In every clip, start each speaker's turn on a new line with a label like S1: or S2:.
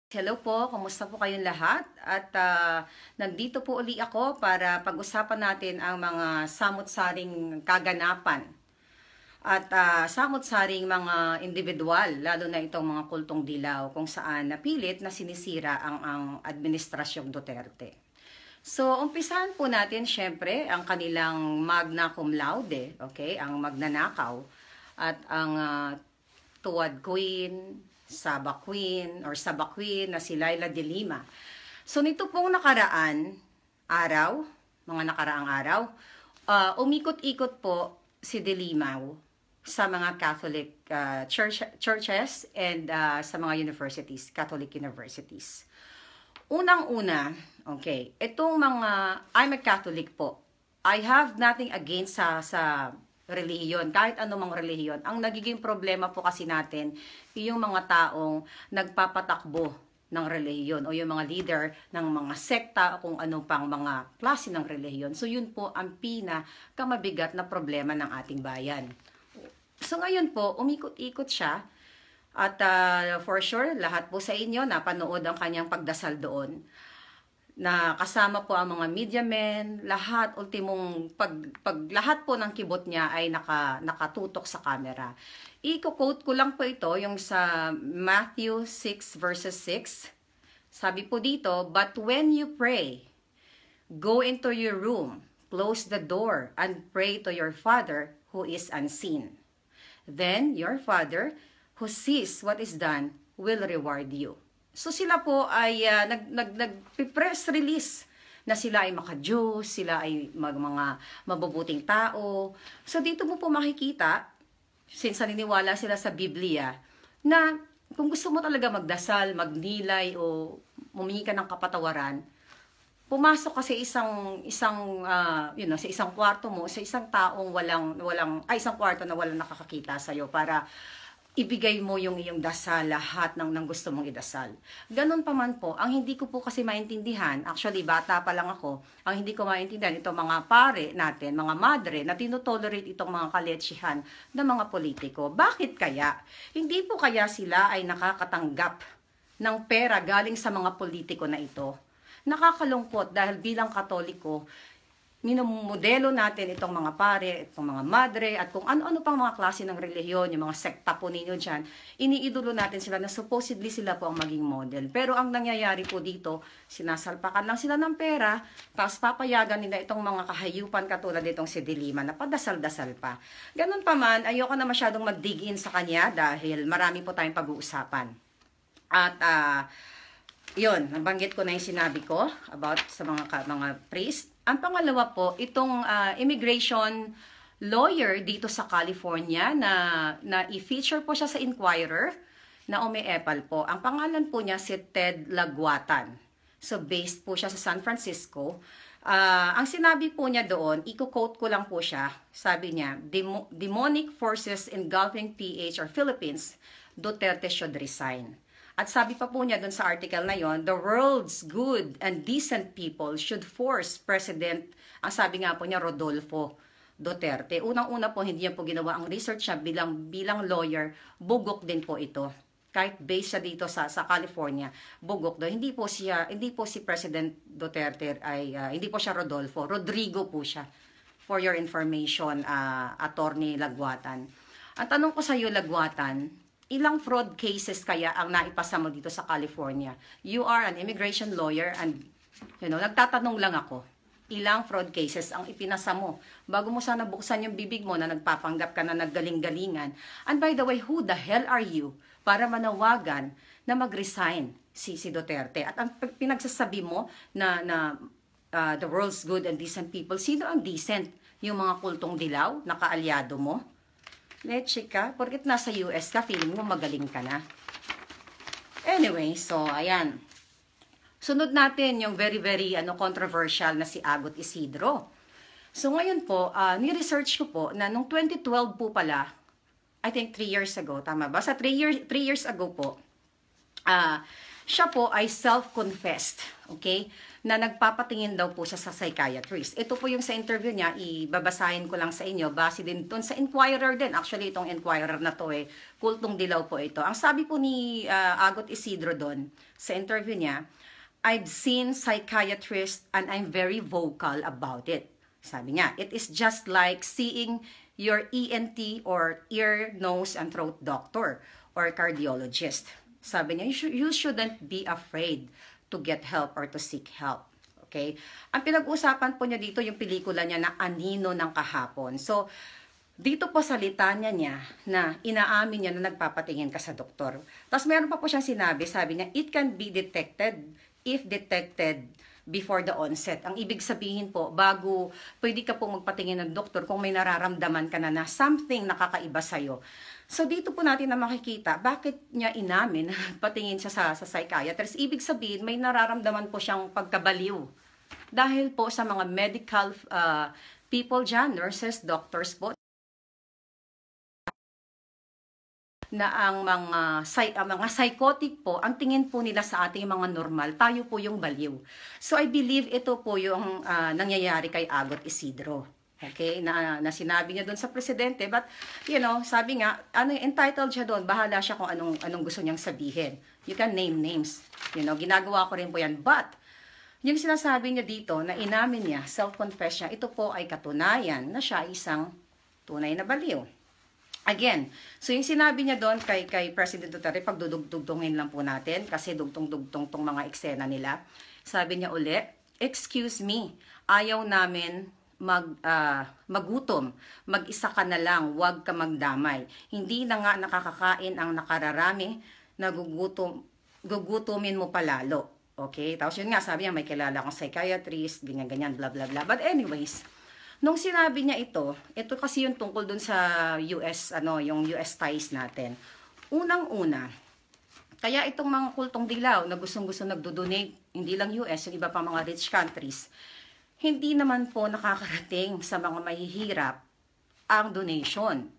S1: Hello po, kumusta po kayong lahat? At nandito po uli ako para pag-usapan natin ang mga samot-saring kaganapan at samot-saring mga individual, lalo na itong mga kultong dilaw kung saan napilit na sinisira ang administrasyong Duterte. So, umpisahan po natin syempre ang kanilang magna cum laude, okay? Ang magnanakaw at ang Tuwad Queen, Saba Queen na si Laila de Lima. So nito pong nakaraang araw, umikot-ikot po si de Lima sa mga Catholic churches and sa mga universities, Catholic universities. Unang-una, okay, itong I'm a Catholic po. I have nothing against sa relihiyon, kahit anumang relihiyon. Ang nagiging problema po kasi natin, yung mga taong nagpapatakbo ng relihiyon o yung mga leader ng mga sekta o kung ano pang mga klase ng relihiyon. So yun po ang pinakamabigat na problema ng ating bayan. So ngayon po, umikot-ikot siya at for sure, lahat po sa inyo napanood ang kanyang pagdasal doon na kasama po ang mga media men, lahat, ultimong, lahat po ng kibot niya ay nakatutok sa camera. I-quote ko lang po ito, yung sa Matthew 6 verses 6. Sabi po dito, "But when you pray, go into your room, close the door, and pray to your Father who is unseen. Then your Father who sees what is done will reward you." So sila po ay nag-press release na sila ay maka-Diyos, sila ay mga mabubuting tao. So dito mo po makikita, since naniniwala sila sa Biblia, na kung gusto mo talaga magdasal, magnilay o humingi ka ng kapatawaran, pumasok ka sa sa isang kwarto mo, sa isang taong isang kwarto na walang nakakakita sa iyo para ibigay mo yung iyong dasal, lahat ng gusto mong idasal. Ganun pa man po, ang hindi ko po kasi maintindihan, actually bata pa lang ako, ang hindi ko maintindihan itong mga pare natin, mga madre, na tinotolerate itong mga kaletsihan ng mga politiko. Bakit kaya? Hindi po kaya sila ay nakakatanggap ng pera galing sa mga politiko na ito? Nakakalungkot dahil bilang Katoliko, minumodelo natin itong mga pare, itong mga madre, at kung ano-ano pang mga klase ng relihiyon, yung mga sekta po ninyo dyan, iniidolo natin sila na supposedly sila po ang maging model. Pero ang nangyayari po dito, sinasalpakan lang sila ng pera, tapos papayagan nila itong mga kahayupan katulad itong si de Lima na padasal-dasal pa. Ganun pa man, ayoko na masyadong mag-dig in sa kanya dahil marami po tayong pag-uusapan. At yun, nabanggit ko na yung sinabi ko about sa mga priest. Ang pangalawa po, itong immigration lawyer dito sa California na i-feature po siya sa Inquirer na umiepal po. Ang pangalan po niya si Ted Laguatan. So based po siya sa San Francisco. Ang sinabi po niya doon, i-quote ko lang po siya. Sabi niya, "Demonic forces engulfing PH or Philippines, Duterte should resign." At sabi pa po niya dun sa article na yon, "The world's good and decent people should force President," ang sabi nga po niya, Rodolfo Duterte. Unang-una po, hindi niya po ginawa ang research niya bilang lawyer, bugok din po ito. Kahit based siya dito sa California, bugok do. Hindi po si President Duterte hindi po siya Rodolfo, Rodrigo po siya. For your information, Attorney Laguatan. Ang tanong ko sa iyo, Laguatan, ilang fraud cases kaya ang naipasa mo dito sa California? You are an immigration lawyer and, nagtatanong lang ako. Ilang fraud cases ang ipinasa mo? Bago mo sana buksan yung bibig mo na nagpapanggap ka na naggaling-galingan. And by the way, who the hell are you para manawagan na mag-resign si Duterte? At ang pinagsasabi mo na the world's good and decent people, sino ang decent? Yung mga kultong dilaw na kaalyado mo? Leche ka, porket nasa US ka, feeling mo magaling ka na. Anyway, so ayan. Sunod natin yung very controversial na si Agot Isidro. So ngayon po, ni-research ko po na nung 2012 po pala, I think 3 years ago, tama ba? Sa 3 years ago po, Siya po ay self-confessed, okay? Na nagpapatingin daw po siya sa psychiatrist. Ito po yung sa interview niya, ibabasahin ko lang sa inyo, base din doon sa Inquirer din. Actually, itong Inquirer na to kultong dilaw po ito. Ang sabi po ni Agot Isidro doon, sa interview niya, I've seen psychiatrists and I'm very vocal about it. Sabi niya, it is just like seeing your ENT or ear, nose, and throat doctor or cardiologist. Sabi niya, you shouldn't be afraid to get help or to seek help. Okay? Ang pinag-usapan po niya dito, yung pelikula niya na Anino ng Kahapon. So, dito po sa litanya niya na inaamin niya na nagpapatingin ka sa doktor. Tapos meron pa po siyang sinabi, sabi niya, it can be detected if detected before the onset. Ang ibig sabihin po, bago pwede ka po magpatingin ng doktor kung may nararamdaman ka na something nakakaiba sa'yo. So dito po natin na makikita, bakit niya inamin, patingin siya sa psychiatrist. Ibig sabihin, may nararamdaman po siyang pagkabaliw. Dahil po sa mga medical people dyan, nurses, doctors po, na ang mga psychotic po, ang tingin po nila sa ating mga normal, tayo po yung baliw. So I believe ito po yung nangyayari kay Agot Isidro. Okay, na sinabi niya doon sa presidente, but you know, sabi nga, entitled siya doon, bahala siya kung anong gusto niyang sabihin. You can name names. You know, ginagawa ko rin po yan. But yung sinasabi niya dito na inamin niya, self-confess niya, ito po ay katunayan na siya isang tunay na baliw. Again, so yung sinabi niya doon kay President Duterte, pagdudugtungin lang po natin kasi dugtong-dugtong tong mga eksena nila. Sabi niya uli, excuse me, ayaw namin magutom, mag-isa ka na lang, huwag ka magdamay. Hindi na nga nakakakain ang nakararami, gugutumin mo palalo. Okay? Tapos yun nga, sabi niya, may kilala akong psychiatrist, ganyan-ganyan, blah blah blah. But anyways, nung sinabi niya ito kasi yung tungkol dun sa US, yung US ties natin. Unang-una, kaya itong mga kultong dilaw na gustong-gusto nagdo-donate, hindi lang US, yung iba pa mga rich countries, hindi naman po nakakarating sa mga mahihirap ang donation.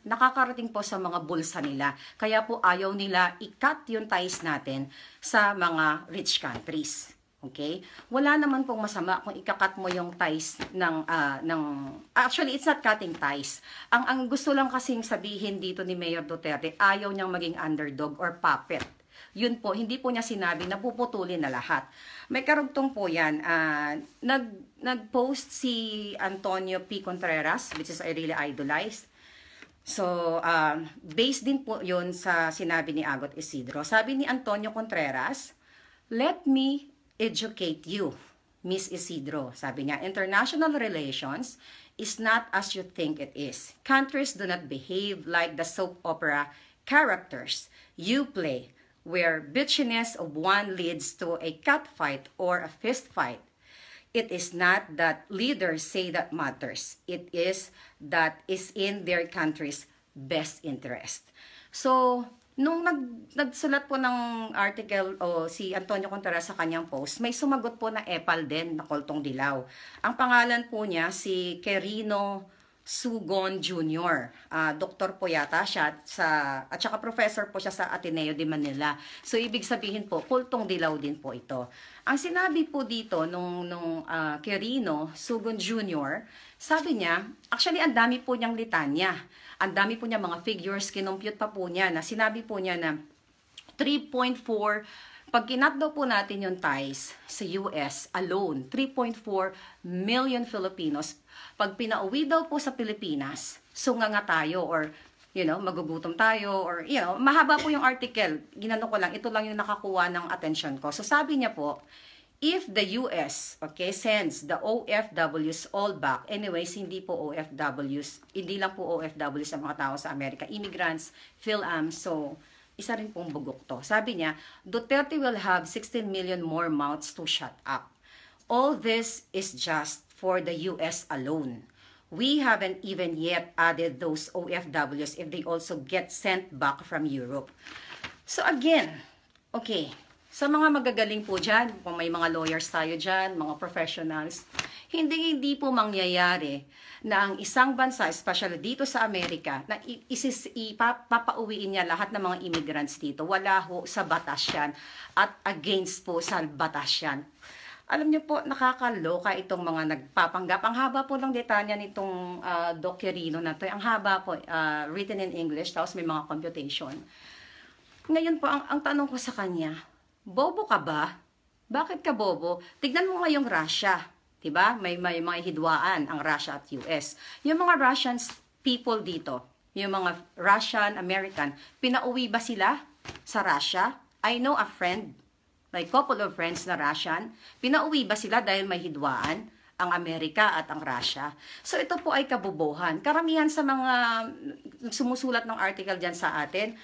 S1: Nakakarating po sa mga bulsa nila. Kaya po ayaw nila i-cut yung ties natin sa mga rich countries. Okay? Wala naman pong masama kung ikakat mo yung ties actually, it's not cutting ties. Ang gusto lang kasing sabihin dito ni Mayor Duterte, ayaw niyang maging underdog or puppet. Yun po, hindi po niya sinabi na puputulin na lahat. May karugtong po yan. Nag-post si Antonio P. Contreras, which is I really idolized. So, based din po yun sa sinabi ni Agot Isidro. Sabi ni Antonio Contreras, let me educate you, Miss Isidro. Sabi niya, international relations is not as you think it is. Countries do not behave like the soap opera characters you play, where bitchiness of one leads to a cat fight or a fist fight. It is not that leaders say that matters. It is that is in their country's best interest. So, nung nagsulat po ng article si Antonio Contreras sa kanyang post, may sumagot po na epal din na kultong dilaw. Ang pangalan po niya si Quirino Sugon Jr. Doktor po yata siya at saka professor po siya sa Ateneo de Manila. So ibig sabihin po, kultong dilaw din po ito. Ang sinabi po dito nung Quirino Sugon Jr., sabi niya, actually ang dami po niyang litanya. Ang dami po niya mga figures, kinumpute pa po niya na sinabi po niya na 3.4, pag kinat daw po natin yung ties sa US alone, 3.4 million Filipinos, pag pinauwi daw po sa Pilipinas, sunganga tayo or, magugutom tayo or, mahaba po yung article. Ginano ko lang, ito lang yung nakakuha ng attention ko. So sabi niya po, if the US, sends the OFWs all back, anyways, hindi po OFWs, hindi lang po OFWs ang mga tao sa Amerika, immigrants, PhilAm, so, isa rin pong bugok to. Sabi niya, Duterte will have 16 million more mouths to shut up. All this is just for the US alone. We haven't even yet added those OFWs if they also get sent back from Europe. So again, sa mga magagaling po dyan, kung may mga lawyers tayo dyan, mga professionals, Hindi po mangyayari na ang isang bansa, especially dito sa Amerika, na papauwiin niya lahat ng mga immigrants dito. Wala ho sa batas yan at against po sa batas yan. Alam niyo po, nakakaloka itong mga nagpapanggap. Ang haba po ng detalya nitong Doc Quirino na to. Ang haba po, written in English, tapos may mga computation. Ngayon po, ang tanong ko sa kanya, bobo ka ba? Bakit ka bobo? Tignan mo ngayong Russia. Diba? May mga hidwaan ang Russia at US. Yung mga Russian people dito, yung mga Russian, American, pinauwi ba sila sa Russia? I know a friend, like couple of friends na Russian, pinauwi ba sila dahil may hidwaan ang Amerika at ang Russia? So ito po ay kabubuhan. Karamihan sa mga sumusulat ng article dyan sa atin,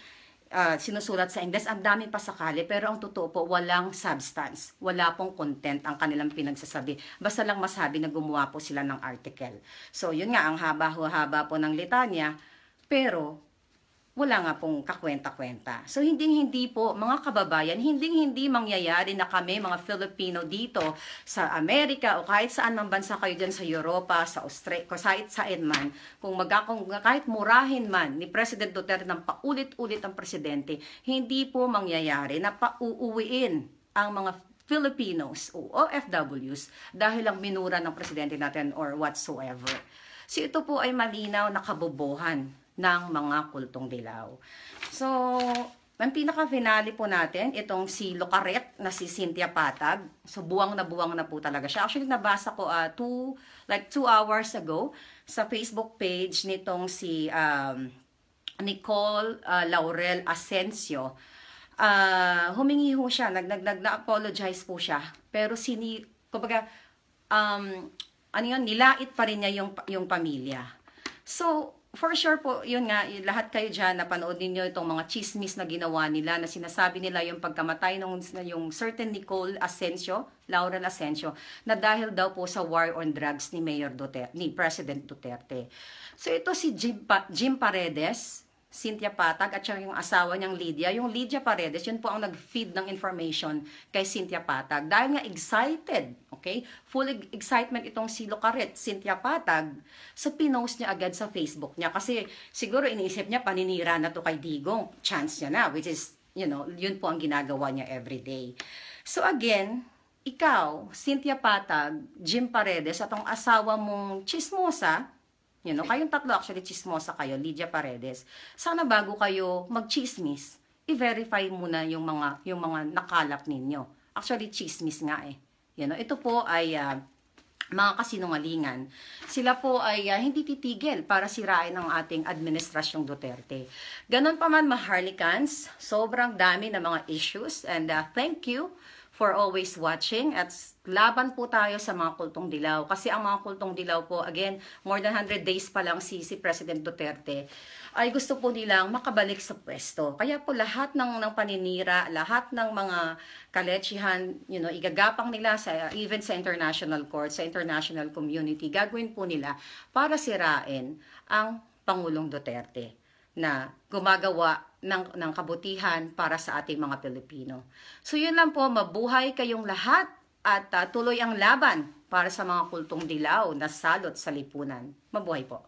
S1: sinusulat sa Ingles, ang dami pa sakali, pero ang totoo po, walang substance, wala pong content ang kanilang pinagsasabi. Basta lang masabi na gumawa po sila ng article. So, yun nga, ang haba po ng litanya, pero wala nga pong kakwenta-kwenta. So, hindi po, mga kababayan, hindi mangyayari na kami, mga Filipino dito sa Amerika o kahit saan mang bansa kayo dyan sa Europa, sa Australia, kahit saan man, kung kahit murahin man ni President Duterte ng paulit-ulit ang presidente, hindi po mangyayari na pauuwiin ang mga Filipinos o OFWs dahil lang minura ng presidente natin or whatsoever. So, ito po ay malinaw na kabobohan ng mga kultong dilaw. So, ang pinaka-finale po natin, itong si Lucaret na si Cynthia Patag. So, buwang na po talaga siya. Actually, nabasa ko 2 hours ago sa Facebook page nitong si Nicole Laurel Asensio. Humingi ho siya, na-apologize po siya. Pero kumbaga, nilait pa rin niya yung pamilya. So, for sure po, yun nga, lahat kayo dyan, napanood ninyo itong mga chismis na ginawa nila, na sinasabi nila yung pagkamatay yung certain Nicole Asensio, Laurel Asensio, na dahil daw po sa war on drugs ni President Duterte. So ito si Jim Paredes, Cynthia Patag, at yung asawa niyang Lydia. Yung Lydia Paredes, yun po ang nag-feed ng information kay Cynthia Patag. Dahil nga excited, okay? Full excitement itong si Lucaret, Cynthia Patag, so pinost niya agad sa Facebook niya. Kasi siguro iniisip niya, paninira na to kay Digong. Chance niya na, which is, yun po ang ginagawa niya everyday. So again, ikaw, Cynthia Patag, Jim Paredes, at ang asawa mong chismosa, kayong tatlo actually chismosa kayo, Lydia Paredes. Sana bago kayo mag-chismis, i-verify muna yung mga nakalap ninyo. Actually, chismis nga eh. Ito po ay mga kasinungalingan. Sila po ay hindi titigil para sirain ang ating administrasyong Duterte. Ganon pa man, Maharlikans, sobrang dami na mga issues, and thank you for always watching, at laban po tayo sa mga kultong dilaw. Kasi ang mga kultong dilaw po, again, more than 100 days pa lang si President Duterte, ay gusto po nilang makabalik sa pwesto. Kaya po lahat ng paninira, lahat ng mga kalechihan, igagapang nila even sa international court, sa international community, gagawin po nila para sirain ang Pangulong Duterte na gumagawa ng kabutihan para sa ating mga Pilipino. So yun lang po, mabuhay kayong lahat at tuloy ang laban para sa mga kultong dilaw na salot sa lipunan. Mabuhay po.